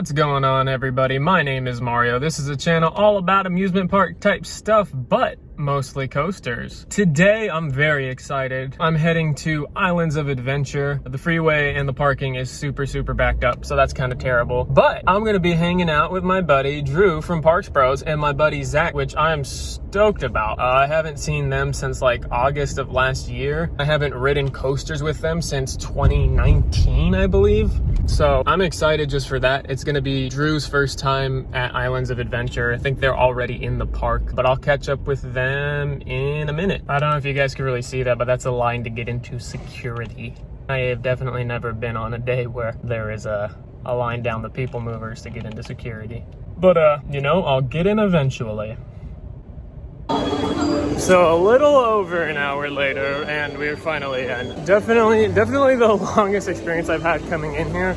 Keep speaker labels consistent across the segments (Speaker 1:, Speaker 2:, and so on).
Speaker 1: What's going on, everybody? My name is Mario. This is a channel all about amusement park type stuff, but mostly coasters. Today, I'm very excited. I'm heading to Islands of Adventure. The freeway and the parking is super backed up, so that's kind of terrible. But I'm gonna be hanging out with my buddy Drew from Parks Bros and my buddy Zach, which I'm stoked about. I haven't seen them since like August of last year. I haven't ridden coasters with them since 2019, I believe. So I'm excited just for that. It's gonna be Drew's first time at Islands of Adventure. I think they're already in the park, but I'll catch up with them in a minute. I don't know if you guys can really see that, but that's a line to get into security. I have definitely never been on a day where there is a line down the people movers to get into security. But you know, I'll get in eventually. So a little over an hour later, and we're finally in. Definitely the longest experience I've had coming in here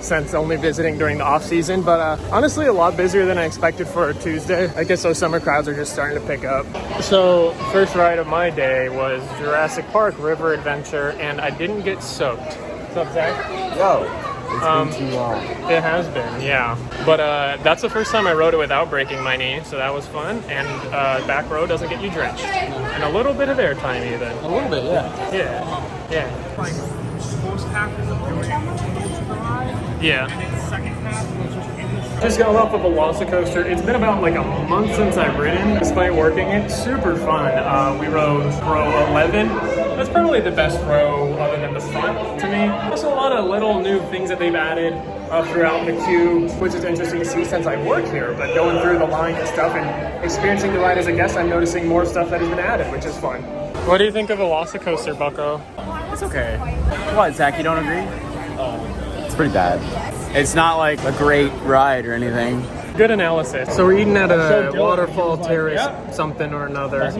Speaker 1: since only visiting during the off season, but honestly a lot busier than I expected for a Tuesday. I guess those summer crowds are just starting to pick up. So first ride of my day was Jurassic Park River Adventure, and I didn't get soaked. What's up, Zach?
Speaker 2: Yo. It's been too long.
Speaker 1: It has been, yeah. But that's the first time I rode it without breaking my knee, so that was fun. And back row doesn't get you drenched. And a little bit of airtime even.
Speaker 2: A little bit, yeah.
Speaker 1: Yeah.
Speaker 3: Like, first half is enjoying the ride.
Speaker 1: Yeah.
Speaker 3: And then the second half was just endless.
Speaker 1: Just got off of a VelociCoaster. It's been about like a month since I've ridden, despite working it. Super fun. We rode row 11. That's probably the best row other than the front to me. Also a lot of little new things that they've added throughout the queue, which is interesting to see since I work here. But going through the line and stuff and experiencing the ride as a guest, I'm noticing more stuff that has been added, which is fun. What do you think of VelociCoaster, Bucko?
Speaker 2: It's okay. What, Zach, you don't agree? It's pretty bad. It's not like a great ride or anything.
Speaker 1: Good analysis. So we're eating at a waterfall terrace, something or another.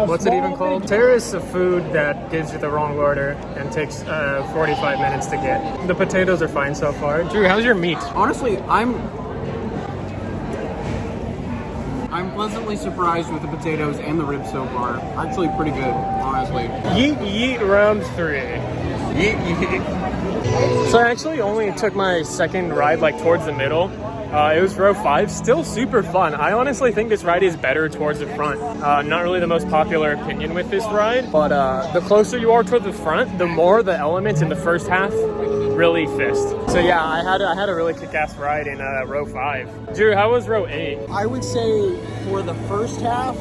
Speaker 1: What's it even called? Terrace of food that gives you the wrong order and takes 45 minutes to get. The potatoes are fine so far. Drew, how's your meat?
Speaker 4: Honestly, I'm pleasantly surprised with the potatoes and the ribs so far. Actually pretty good, honestly.
Speaker 1: Yeet round 3. So I actually only took my second ride like towards the middle. It was row 5, still super fun. I honestly think this ride is better towards the front. Not really the most popular opinion with this ride, but the closer you are toward the front, the more the elements in the first half really fist. So yeah, I had a really kick-ass ride in row 5. Drew, how was row 8?
Speaker 4: I would say for the first half,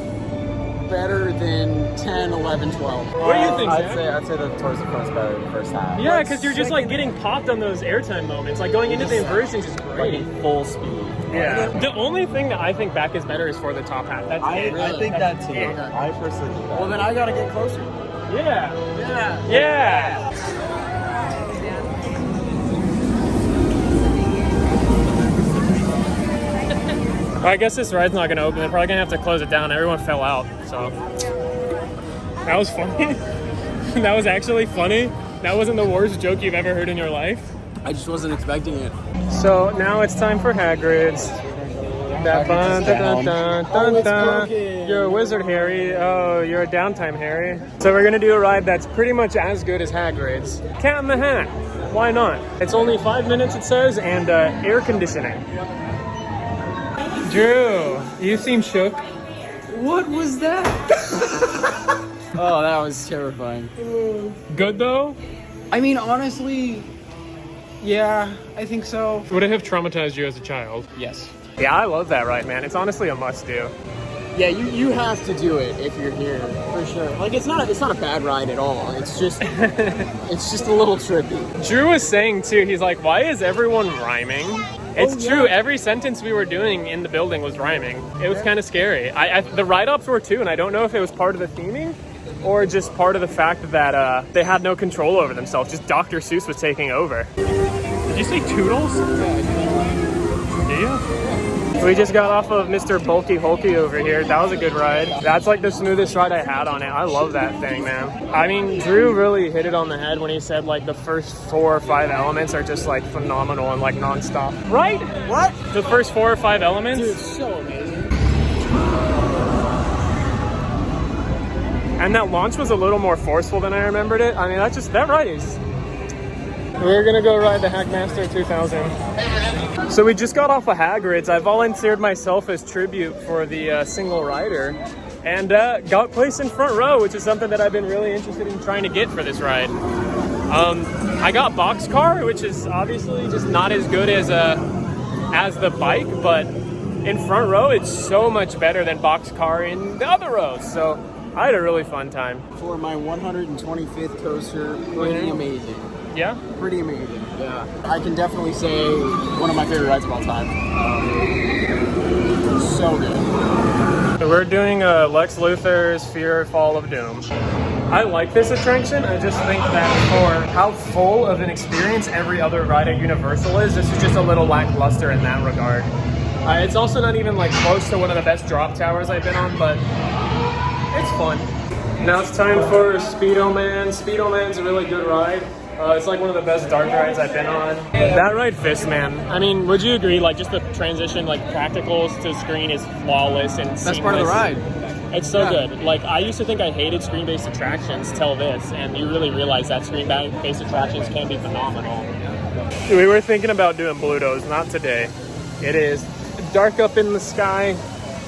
Speaker 4: better than 10, 11, 12.
Speaker 1: What do you think, Zach?
Speaker 2: I'd say the towards the front's better than the first half.
Speaker 1: Yeah, because you're just like getting popped on those airtime moments. Like going into the inversions is
Speaker 2: Like
Speaker 1: great.
Speaker 2: in full speed.
Speaker 1: Yeah. The only thing that I think back is better is for the top half. That's it.
Speaker 2: I think that too.
Speaker 1: it.
Speaker 2: I personally think that.
Speaker 4: Well, then I gotta get closer.
Speaker 1: Yeah. I guess this ride's not gonna open. They're probably gonna have to close it down. Everyone fell out, so. That was funny. That was actually funny. That wasn't the worst joke you've ever heard in your life.
Speaker 4: I just wasn't expecting it.
Speaker 1: So now it's time for Hagrid's. You're a wizard, Harry. Oh, you're a downtime, Harry. So we're gonna do a ride that's pretty much as good as Hagrid's. Cat in the Hat. Why not? It's only 5 minutes, it says, and air conditioning. Drew, you seem shook.
Speaker 4: What was that? Oh, that was terrifying.
Speaker 1: Good though?
Speaker 4: I mean, honestly, yeah, I think so.
Speaker 1: Would it have traumatized you as a child?
Speaker 4: Yes.
Speaker 1: Yeah, I love that ride, man. It's honestly a must-do.
Speaker 4: Yeah, you have to do it if you're here, for sure. Like, it's not a bad ride at all. It's just it's just a little trippy.
Speaker 1: Drew was saying too, he's like, why is everyone rhyming? It's true, every sentence we were doing in the building was rhyming. It was kind of scary. The ride-ups were too, and I don't know if it was part of the theming or just part of the fact that they had no control over themselves. Just Dr. Seuss was taking over. Did you say Toodles? Do you? We just got off of Mr. Bulky Hulky over here. That was a good ride. That's like the smoothest ride I had on it. I love that thing, man. I mean, Drew really hit it on the head when he said like the first 4 or 5 elements are just like phenomenal and like nonstop. Right?
Speaker 4: What?
Speaker 1: The first 4 or 5 elements?
Speaker 4: Dude, it's so amazing.
Speaker 1: And that launch was a little more forceful than I remembered it. I mean, that ride is We're gonna go ride the Hackmaster 2000. So we just got off of Hagrid's. I volunteered myself as tribute for the single rider and got placed in front row, which is something that I've been really interested in trying to get for this ride. I got boxcar, which is obviously just not as good as the bike, but in front row it's so much better than boxcar in the other rows. So I had a really fun time.
Speaker 4: For my 125th coaster, pretty amazing.
Speaker 1: Yeah?
Speaker 4: Pretty amazing, yeah. I can definitely say one of my favorite rides of all time. So good.
Speaker 1: So we're doing Lex Luthor's Fear Fall of Doom. I like this attraction. I just think that for how full of an experience every other ride at Universal is, this is just a little lackluster in that regard. It's also not even like close to one of the best drop towers I've been on, but it's fun. Now it's time for Speedo Man. Speedo Man's a really good ride. It's like one of the best dark rides I've been on. That ride, Fist Man. I mean, would you agree? Like, just the transition, like practicals to screen, is flawless and
Speaker 4: Best part of the ride.
Speaker 1: It's so good. Like, I used to think I hated screen-based attractions till this, and you really realize that screen-based attractions can be phenomenal. We were thinking about doing Blutos, not today. It is dark up in the sky,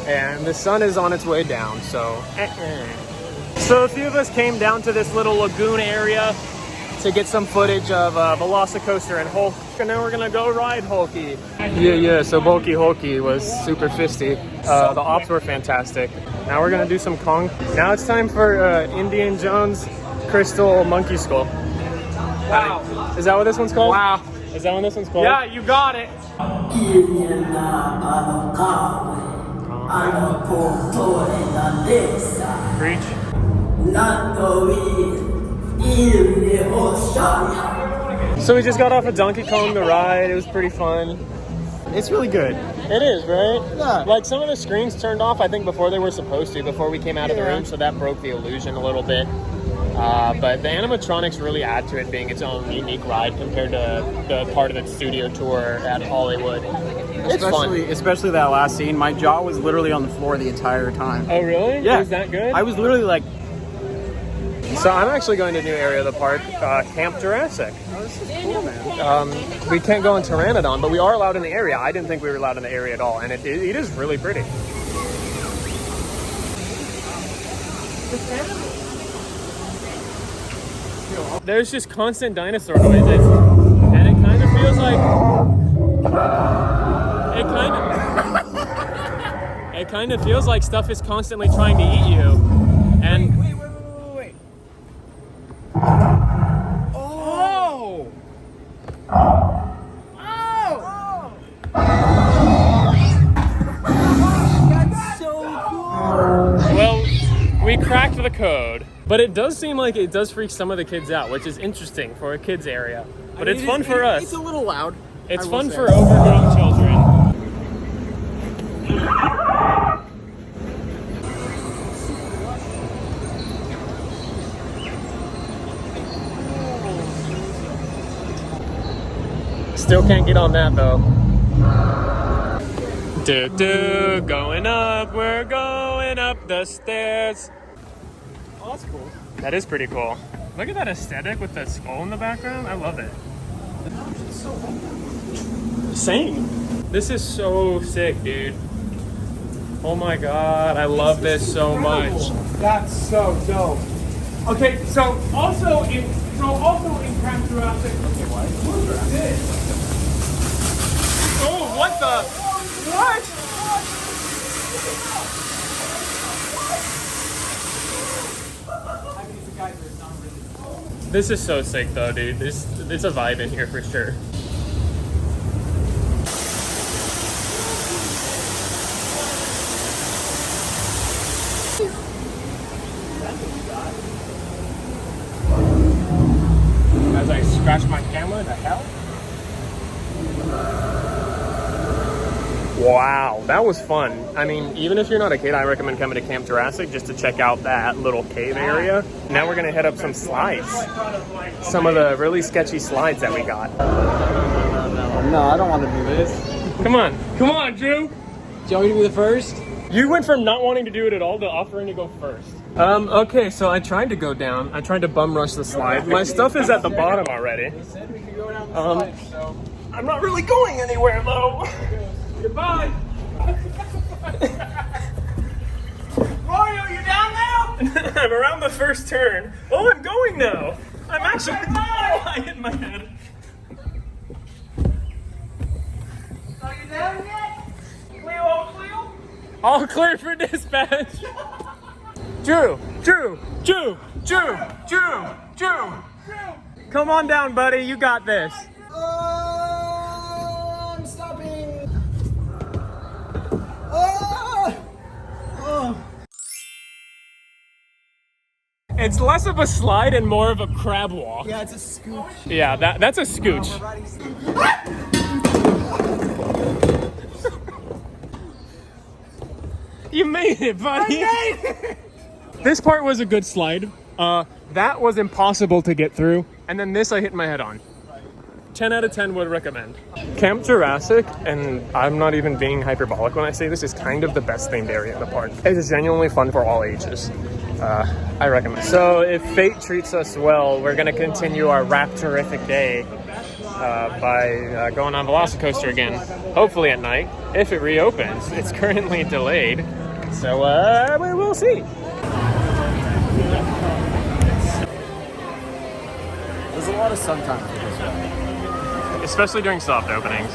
Speaker 1: and the sun is on its way down, so. So a few of us came down to this little lagoon area to get some footage of VelociCoaster and Hulk, and now we're gonna go ride Hulky. Yeah, so Bulky Hulky was super fisty. The ops were fantastic. Now we're gonna do some Kong. Now it's time for Indiana Jones Crystal Monkey Skull.
Speaker 3: Wow.
Speaker 1: Is that what this one's called?
Speaker 3: Wow.
Speaker 1: Is that what this one's called?
Speaker 3: Yeah, you got it.
Speaker 1: Preach. So we just got off of Donkey Kong the ride. It was pretty fun.
Speaker 4: It's really good.
Speaker 1: It is, right?
Speaker 4: Yeah.
Speaker 1: Like, some of the screens turned off, I think, before they were supposed to, before we came out of the room, so that broke the illusion a little bit. But the animatronics really add to it being its own unique ride compared to the part of the studio tour at Hollywood. It's fun.
Speaker 2: Especially that last scene. My jaw was literally on the floor the entire time.
Speaker 1: Oh, really?
Speaker 2: Yeah.
Speaker 1: Was that good?
Speaker 2: I was literally like...
Speaker 1: So I'm actually going to a new area of the park, Camp Jurassic.
Speaker 2: Oh, this is cool, man.
Speaker 1: We can't go in Pteranodon, but we are allowed in the area. I didn't think we were allowed in the area at all, and it is really pretty. There's just constant dinosaur noises, and it kind of feels like it kind of feels like stuff is constantly trying to eat you. And
Speaker 3: Wait. Oh! That's so cool!
Speaker 1: well, we cracked the code, but it does seem like it does freak some of the kids out, which is interesting for a kids area. But it's fun for us.
Speaker 4: It's a little loud.
Speaker 1: It's
Speaker 4: I will
Speaker 1: fun
Speaker 4: say.
Speaker 1: for overgrown children. Still can't get on that though. Going up, we're going up the stairs.
Speaker 4: Oh, that's cool.
Speaker 1: That is pretty cool. Look at that aesthetic with the skull in the background. I love it. Same. This is so sick, dude. Oh my god, I love this so much.
Speaker 3: That's so dope. Okay, so also in Camp Jurassic. Okay, what is this?
Speaker 1: Oh, what the? What? This is so sick though, dude. It's a vibe in here for sure. As I scratch my camera, the hell? Wow, that was fun. I mean, even if you're not a kid, I recommend coming to Camp Jurassic just to check out that little cave area. Now we're gonna head up some slides. Some of the really sketchy slides that we got.
Speaker 4: No, I don't want to do this.
Speaker 1: Come on, Drew.
Speaker 4: Do you want me to be the first?
Speaker 1: You went from not wanting to do it at all to offering to go first. Okay, so I tried to go down. I tried to bum rush the slide. My stuff is at the bottom already. I'm not really going anywhere though.
Speaker 3: Goodbye. Mario, you down now?
Speaker 1: I'm around the first turn. Oh, I'm going now. I'm actually. Oh, I hit my head.
Speaker 3: Are you down yet? Cleo, all Cleo?
Speaker 1: All clear for dispatch. Drew. Come on down, buddy. You got this.
Speaker 4: I'm stopping. Oh.
Speaker 1: It's less of a slide and more of a crab walk.
Speaker 4: Yeah, it's a scoop.
Speaker 1: Yeah, that's a scooch. You made it, buddy. This part was a good slide. That was impossible to get through. And then this I hit my head on. 10 out of 10 would recommend. Camp Jurassic, and I'm not even being hyperbolic when I say this, is kind of the best themed area in the park. It is genuinely fun for all ages. I recommend. So if fate treats us well, we're gonna continue our raptorific day by going on VelociCoaster again, hopefully at night, if it reopens. It's currently delayed, so we will see.
Speaker 2: There's a lot of sun time for this one.
Speaker 1: Especially during soft openings.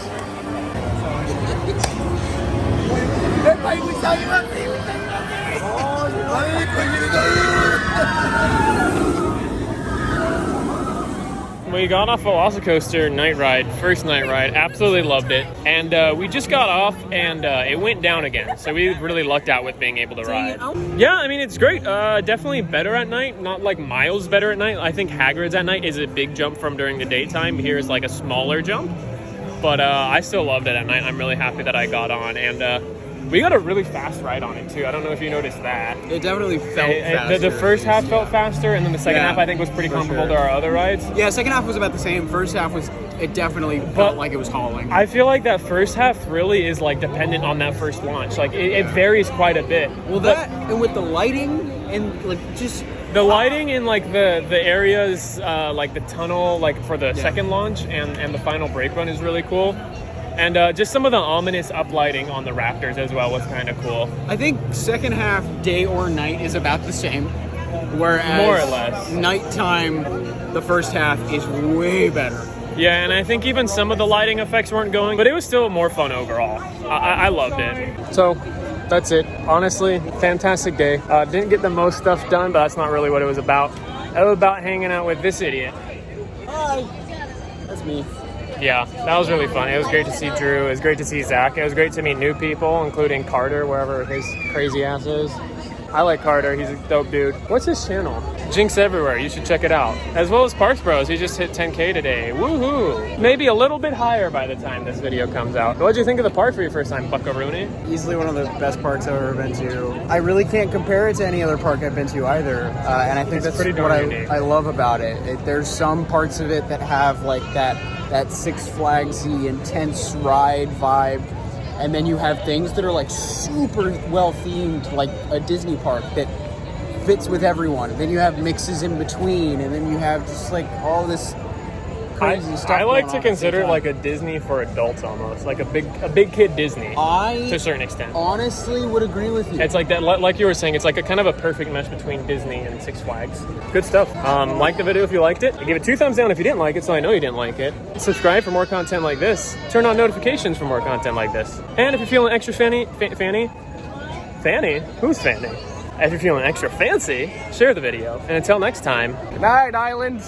Speaker 1: We got off VelociCoaster night ride, first night ride, absolutely loved it. And we just got off and it went down again. So we really lucked out with being able to ride. Yeah, I mean, it's great. Definitely better at night, not like miles better at night. I think Hagrid's at night is a big jump from during the daytime. Here is like a smaller jump. But I still loved it at night. I'm really happy that I got on. And we got a really fast ride on it too. I don't know if you noticed that.
Speaker 4: It definitely felt faster.
Speaker 1: The first half felt faster, and then the second half I think was pretty comparable to our other rides.
Speaker 4: Yeah, second half was about the same. First half was, it definitely felt like it was hauling.
Speaker 1: I feel like that first half really is like dependent on that first launch. Like it varies quite a bit.
Speaker 4: Well, that and with the lighting and like just
Speaker 1: the lighting in like the areas like the tunnel like for the second launch and the final brake run is really cool. And just some of the ominous uplighting on the Raptors as well was kind of cool.
Speaker 4: I think second half, day or night, is about the same. Whereas
Speaker 1: more or less,
Speaker 4: nighttime, the first half is way better.
Speaker 1: Yeah, and I think even some of the lighting effects weren't going, but it was still more fun overall. I loved it. So that's it. Honestly, fantastic day. Didn't get the most stuff done, but that's not really what it was about. It was about hanging out with this idiot.
Speaker 4: Hi. That's me.
Speaker 1: Yeah, that was really fun. It was great to see Drew. It was great to see Zach. It was great to meet new people, including Carter, wherever his crazy ass is. I like Carter. He's a dope dude. What's his channel? Jinx Everywhere. You should check it out. As well as Parks Bros. He just hit 10K today. Woohoo! Maybe a little bit higher by the time this video comes out. What did you think of the park for your first time, Buckaroony?
Speaker 2: Easily one of the best parks I've ever been to. I really can't compare it to any other park I've been to either. And I think that's
Speaker 1: pretty
Speaker 2: what
Speaker 1: darn unique.
Speaker 2: I love about it. There's some parts of it that have like that Six Flagsy intense ride vibe. And then you have things that are like super well themed, like a Disney park that fits with everyone. And then you have mixes in between, and then you have just like all this crazy stuff.
Speaker 1: I like
Speaker 2: going
Speaker 1: to
Speaker 2: on
Speaker 1: consider it
Speaker 2: at the same
Speaker 1: like a Disney for adults almost, like a big kid Disney to a certain extent.
Speaker 2: Honestly would agree with you.
Speaker 1: It's like that, like you were saying, it's like a kind of a perfect mesh between Disney and Six Flags. Good stuff. Like the video if you liked it. Give it 2 thumbs down if you didn't like it, so I know you didn't like it. Subscribe for more content like this. Turn on notifications for more content like this. And if you're feeling extra Fanny? Who's Fanny? If you're feeling extra fancy, share the video. And until next time,
Speaker 2: Good night, Island.